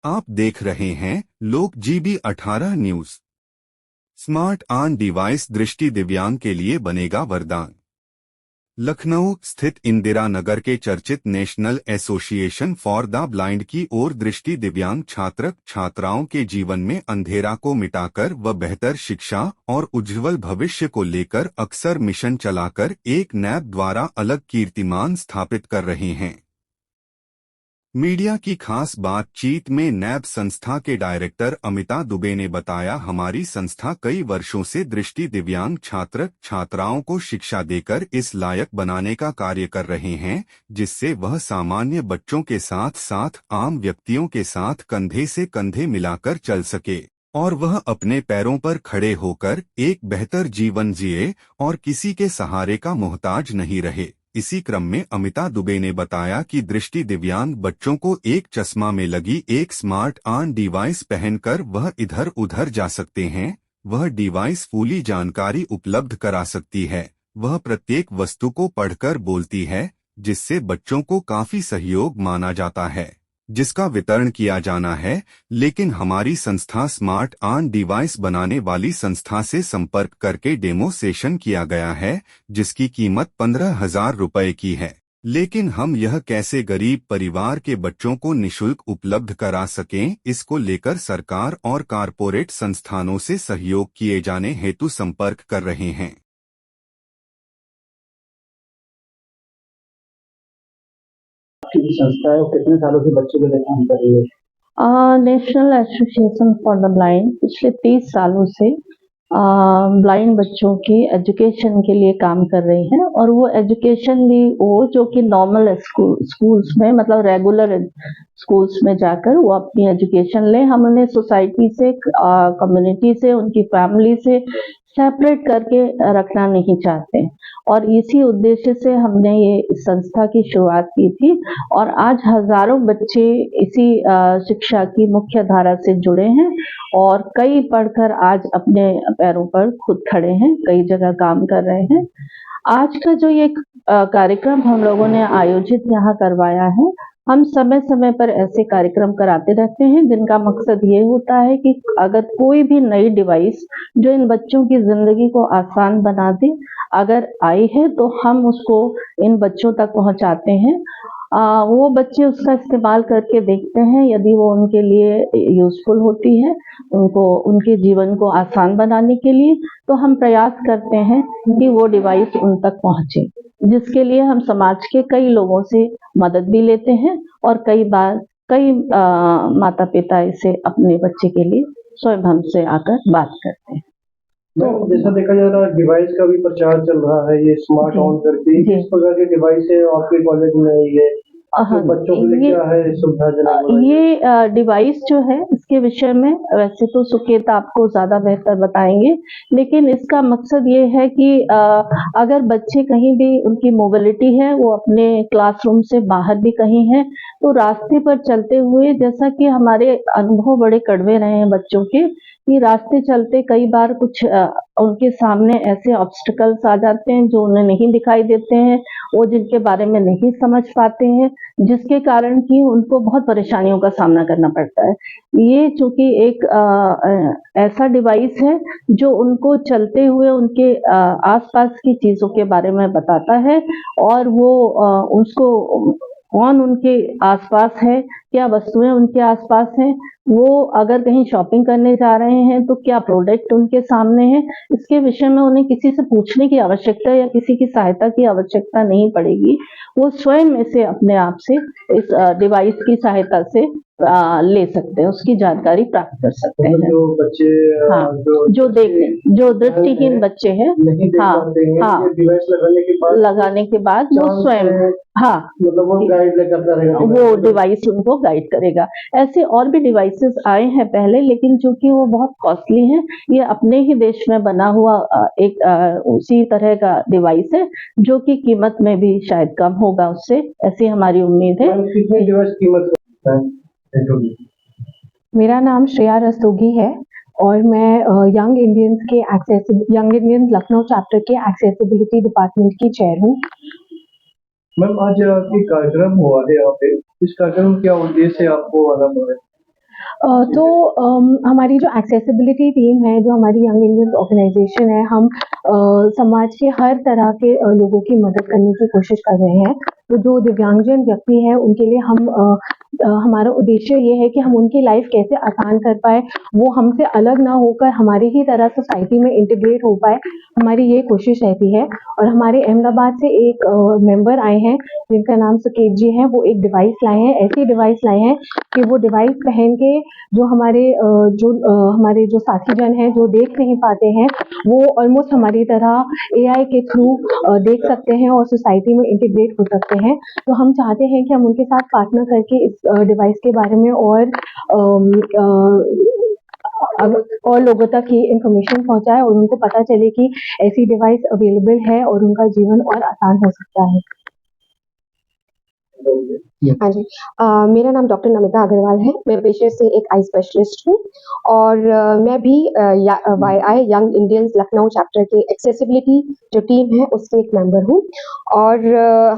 आप देख रहे हैं लोक GB 18 news. Smart on device दृष्टि दिव्यांग के लिए बनेगा वरदान। लखनऊ स्थित इंदिरा नगर के चर्चित national association for the blind की ओर दृष्टि दिव्यांग छात्र छात्राओं के जीवन में अंधेरा को मिटाकर व बेहतर शिक्षा और उज्ज्वल भविष्य को लेकर अक्सर मिशन चलाकर एक नैब द्वारा अलग कीर्तिमान स्थापित कर रहे हैं। मीडिया की खास बातचीत में नैब संस्था के डायरेक्टर अमिता दुबे ने बताया, हमारी संस्था कई वर्षों से दृष्टि दिव्यांग छात्र छात्राओं को शिक्षा देकर इस लायक बनाने का कार्य कर रहे हैं, जिससे वह सामान्य बच्चों के साथ साथ आम व्यक्तियों के साथ कंधे से कंधे मिलाकर चल सके और वह अपने पैरों पर खड़े होकर एक बेहतर जीवन जिए और किसी के सहारे का मोहताज नहीं रहे। इसी क्रम में अमिता दुबे ने बताया कि दृष्टि दिव्यांग बच्चों को एक चश्मा में लगी एक स्मार्ट ऑन डिवाइस पहनकर वह इधर उधर जा सकते हैं। वह डिवाइस फुली जानकारी उपलब्ध करा सकती है। वह प्रत्येक वस्तु को पढ़कर बोलती है, जिससे बच्चों को काफी सहयोग माना जाता है, जिसका वितरण किया जाना है। लेकिन हमारी संस्था स्मार्ट ऑन डिवाइस बनाने वाली संस्था से संपर्क करके डेमो सेशन किया गया है, जिसकी कीमत 15,000 रुपए की है। लेकिन हम यह कैसे गरीब परिवार के बच्चों को निशुल्क उपलब्ध करा सकें, इसको लेकर सरकार और कारपोरेट संस्थानों से सहयोग किए जाने हेतु संपर्क कर रहे हैं। संस्था है वो कितने सालों से बच्चों के लिए काम कर रही है? National association for the blind पिछले 30 सालों से ब्लाइंड बच्चों की एजुकेशन के लिए काम कर रही है, और वो एजुकेशन भी वो जो कि नॉर्मल स्कूल्स में, मतलब रेगुलर स्कूल्स में जाकर वो अपनी एजुकेशन ले। हम उन्हें सोसाइटी से, कम्युनिटी से, उनकी फैमिली से सेपरेट करके रखना नहीं चाहते, और इसी उद्देश्य से हमने ये संस्था की शुरुआत की थी। और आज हजारों बच्चे इसी शिक्षा की मुख्य धारा से जुड़े हैं और कई पढ़कर आज अपने पैरों पर खुद खड़े हैं, कई जगह काम कर रहे हैं। आज का जो ये कार्यक्रम हम लोगों ने आयोजित यहाँ करवाया है, हम समय समय पर ऐसे कार्यक्रम कराते रहते हैं जिनका मकसद ये होता है कि अगर कोई भी नई डिवाइस जो इन बच्चों की जिंदगी को आसान बना दे अगर आई है, तो हम उसको इन बच्चों तक पहुंचाते हैं। वो बच्चे उसका इस्तेमाल करके देखते हैं, यदि वो उनके लिए यूजफुल होती है, उनको उनके जीवन को आसान बनाने के लिए, तो हम प्रयास करते हैं कि वो डिवाइस उन तक पहुंचे, जिसके लिए हम समाज के कई लोगों से मदद भी लेते हैं और कई बार कई माता पिता इसे अपने बच्चे के लिए स्वयं हमसे आकर बात करते हैं। तो जैसा देखा जा रहा है डिवाइस का भी प्रचार चल रहा है, ये स्मार्ट ऑन करके किस प्रकार की डिवाइस है आपके कॉलेज में? ये तो बच्चों के लिए क्या है सुविधाजनक? ये डिवाइस जो है इसके विषय में वैसे तो सुकेत आपको ज्यादा बेहतर बताएंगे, लेकिन इसका मकसद ये है कि अगर बच्चे कहीं भी उनकी मोबिलिटी है, वो अपने क्लासरूम से बाहर भी कहीं है, तो रास्ते पर चलते हुए, जैसा कि हमारे अनुभव बड़े कड़वे रहे हैं बच्चों के, कि रास्ते चलते कई बार कुछ उनके सामने ऐसे ऑब्स्टिकल्स आ जाते हैं जो उन्हें नहीं दिखाई देते हैं, वो जिनके बारे में नहीं समझ पाते हैं, जिसके कारण कि उनको बहुत परेशानियों का सामना करना पड़ता है। ये चूंकि एक ऐसा डिवाइस है जो उनको चलते हुए उनके आसपास की चीजों के बारे में बताता है, और वो उसको कौन उनके आसपास है, क्या वस्तुएं उनके आसपास हैं, वो अगर कहीं शॉपिंग करने जा रहे हैं तो क्या प्रोडक्ट उनके सामने है, इसके विषय में उन्हें किसी से पूछने की आवश्यकता या किसी की सहायता की आवश्यकता नहीं पड़ेगी। वो स्वयं इसे अपने आप से इस डिवाइस की सहायता से ले सकते हैं, उसकी जानकारी प्राप्त कर सकते हैं। जो बच्चे हाँ, जो दृष्टिहीन बच्चे हैं, हाँ, डिवाइस लगाने के बाद वो स्वयं, हाँ, मतलब वो गाइड करता रहेगा, वो डिवाइस उनको गाइड करेगा। ऐसे और भी डिवाइसेस आए हैं पहले, लेकिन चूंकि वो बहुत कॉस्टली हैं, ये अपने ही देश में बना हुआ एक उसी तरह का डिवाइस है जो कि कीमत में भी शायद कम होगा उससे, ऐसी हमारी उम्मीद है। कितनी डिवाइस कीमत है? मेरा नाम श्रेया रस्तोगी है और मैं यंग इंडियंस लखनऊ चैप्टर के एक्सेसिबिलिटी डिपार्टमेंट की चेयर हूँ। मैम, आज आपकी कार्यक्रम हुआ है यहाँ पे, इस कार्यक्रम क्या उद्देश्य है आपको आना पड़ा? हमारी जो एक्सेसिबिलिटी टीम है, जो हमारी यंग इंडियन ऑर्गेनाइजेशन है, हम समाज के हर तरह के लोगों की मदद करने की कोशिश कर रहे हैं। तो जो दिव्यांगजन व्यक्ति हैं उनके लिए हम हमारा उद्देश्य ये है कि हम उनकी लाइफ कैसे आसान कर पाए, वो हमसे अलग ना होकर हमारी ही तरह सोसाइटी में इंटीग्रेट हो पाए, हमारी ये कोशिश रहती है। और हमारे अहमदाबाद से एक मेंबर आए हैं जिनका नाम सुकेत जी है, वो एक डिवाइस लाए हैं, ऐसी डिवाइस लाए हैं कि वो डिवाइस पहन के जो हमारे जो साथी जन हैं जो देख नहीं पाते हैं, वो ऑलमोस्ट हमारी तरह एआई के थ्रू देख सकते हैं और सोसाइटी में इंटीग्रेट हो सकते हैं। तो हम चाहते हैं कि हम उनके साथ पार्टनर करके इस डिवाइस के बारे में और लोगों तक ये इंफॉर्मेशन पहुंचाए और उनको पता चले कि ऐसी डिवाइस अवेलेबल है और उनका जीवन और आसान हो सकता है। हाँ जी, मेरा नाम डॉक्टर नमिता अग्रवाल है। मैं पेशे से एक आई स्पेशलिस्ट हूँ और मैं भी YI young Indians Lucknow chapter के एक्सेसिबिलिटी जो टीम है उसके एक मेंबर हूँ। और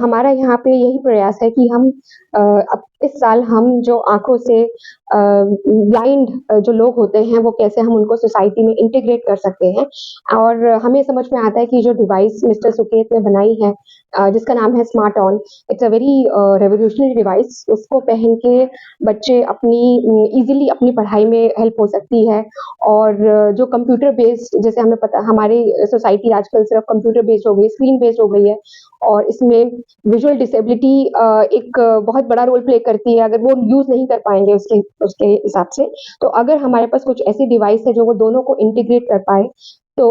हमारा यहाँ पे यही प्रयास है कि हम अब इस साल हम जो आंखों से ब्लाइंड जो लोग होते हैं वो कैसे हम उनको सोसाइटी में इंटीग्रेट कर सकते हैं। और हमें समझ में आता है कि जो डिवाइस मिस्टर सुकेत ने बनाई है जिसका नाम है smart on, it's a very revolutionary device. उसको पहन के बच्चे अपनी इजीली अपनी पढ़ाई में हेल्प हो सकती है। और जो कंप्यूटर बेस्ड, जैसे हमें पता हमारी सोसाइटी आजकल सिर्फ कंप्यूटर बेस्ड हो गई, स्क्रीन बेस्ड हो गई है और इसमें विजुअल डिसेबिलिटी एक बहुत बड़ा रोल प्ले करती है अगर वो यूज नहीं कर पाएंगे उसके उसके हिसाब से। तो अगर हमारे पास कुछ ऐसी डिवाइस है जो वो दोनों को इंटीग्रेट कर पाए तो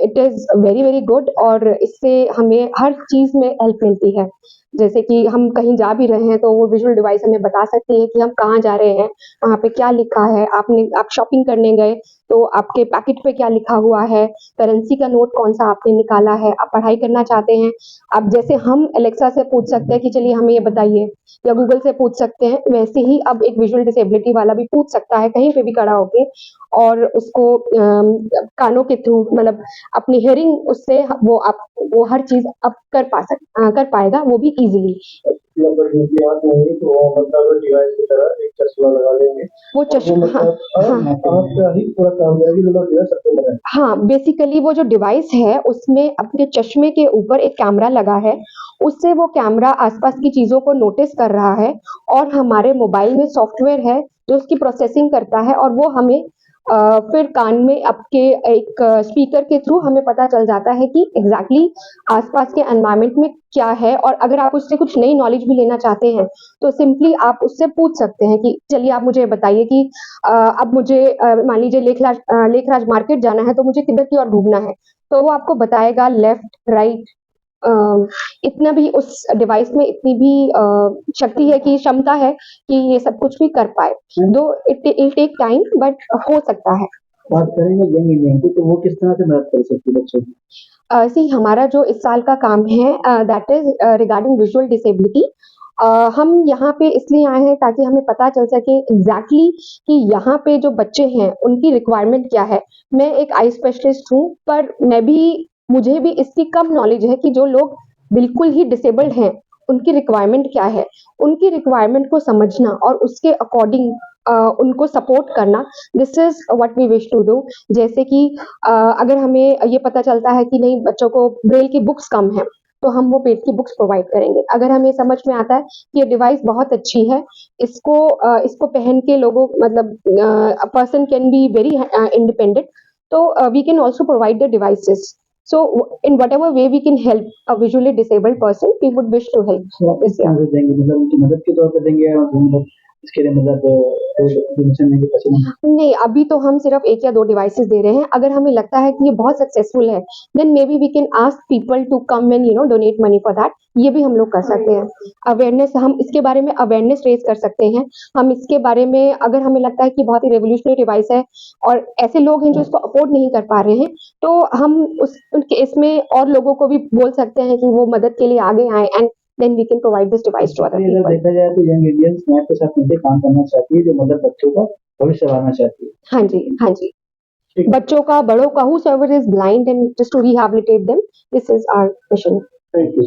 it is very very good. और इससे हमें हर चीज़ में हेल्प मिलती है। जैसे कि हम कहीं जा भी रहे हैं तो वो विजुअल डिवाइस हमें बता सकती है कि हम कहाँ जा रहे हैं, वहाँ पे क्या लिखा है। आप शॉपिंग करने गए तो आपके पैकेट पे क्या लिखा हुआ है, करेंसी का नोट कौन सा आपने निकाला है। आप पढ़ाई करना चाहते हैं, अब जैसे हम एलेक्सा से पूछ सकते हैं कि चलिए हमें ये बताइए, या गूगल से पूछ सकते हैं, वैसे ही अब एक विजुअल डिसेबिलिटी वाला भी पूछ सकता है कहीं पे भी खड़ा होके। और उसको कानों के थ्रू मतलब अपनी हियरिंग उससे वो हर चीज अब कर पाएगा, वो भी इजीली। तो मतलब डिवाइस की तरह एक चश्मा लगा लेंगे, वो चश्मा आपका ही पूरा काम करेगी, मतलब डिवाइस सबको लगा है। हाँ, बेसिकली वो जो डिवाइस है उसमें अपने चश्मे के ऊपर एक कैमरा लगा है, उससे वो कैमरा आसपास की चीजों को नोटिस कर रहा है। और हमारे मोबाइल में सॉफ्टवेयर है जो उसकी प्रोसेसिंग करता है और वो हमें फिर कान में आपके एक स्पीकर के थ्रू हमें पता चल जाता है कि एग्जैक्टली आसपास के एनवायरनमेंट में क्या है। और अगर आप उससे कुछ नई नॉलेज भी लेना चाहते हैं तो सिंपली आप उससे पूछ सकते हैं कि चलिए आप मुझे बताइए कि अब मुझे मान लीजिए लेखराज मार्केट जाना है तो मुझे किधर की ओर घूमना है, तो वो आपको बताएगा लेफ्ट राइट। इतना भी उस डिवाइस में इतनी भी शक्ति है कि क्षमता है कि ये सब कुछ भी कर पाए। दो इट टेक टाइम बट हो सकता है। बात करेंगे यंग इंडियन की, तो वो किस तरह से मदद कर सकती है बच्चों की? सी हमारा जो इस साल का काम है that is regarding visual disability. हम यहाँ पे इसलिए आए हैं ताकि हमें पता चल सके एग्जैक्टली कि यहाँ पे जो बच्चे हैं उनकी रिक्वायरमेंट क्या है। मैं एक आई स्पेशलिस्ट हूँ पर मुझे भी इसकी कम नॉलेज है कि जो लोग बिल्कुल ही डिसेबल्ड हैं उनकी रिक्वायरमेंट क्या है। उनकी रिक्वायरमेंट को समझना और उसके अकॉर्डिंग उनको सपोर्ट करना, this is what we wish to do. जैसे कि अगर हमें ये पता चलता है कि नहीं बच्चों को ब्रेल की बुक्स कम है तो हम वो पेड की बुक्स प्रोवाइड करेंगे। अगर हमें समझ में आता है कि ये डिवाइस बहुत अच्छी है, इसको पहन के लोगों मतलब a person can be very independent, तो we can also provide the devices. So in whatever way we can help a visually disabled person, we would wish to help. देंगे मतलब उनकी मदद के तौर पे देंगे या मतलब इसके लिए मतलब डोनेशन देंगे पैसे? नहीं, अभी तो हम सिर्फ 1 या 2 डिवाइसेस दे रहे हैं। अगर हमें लगता है कि ये बहुत सक्सेसफुल है then maybe we can ask people to come and donate money for that. ये भी हम लोग कर सकते हैं। अवेयरनेस, हम इसके बारे में अवेयरनेस रेज कर सकते हैं। हम इसके बारे में अगर हमें लगता है कि बहुत ही रेवोल्यूशनरी डिवाइस है और ऐसे लोग हैं जो इसको अफोर्ड नहीं कर पा रहे हैं, तो हम उनके इसमें और लोगों को भी बोल सकते हैं कि वो मदद के लिए आगे आए and then we can provide this device to other people. देखा जाए तो यंग इंडियंस मैप के साथ मिलकर काम करना चाहती है जो मतलब बच्चों का भविष्य बनाना चाहती है। हाँ जी, हाँ जी। बच्चों का, बड़ों का, whosoever is blind and just to rehabilitate them, this is our mission. Thank you.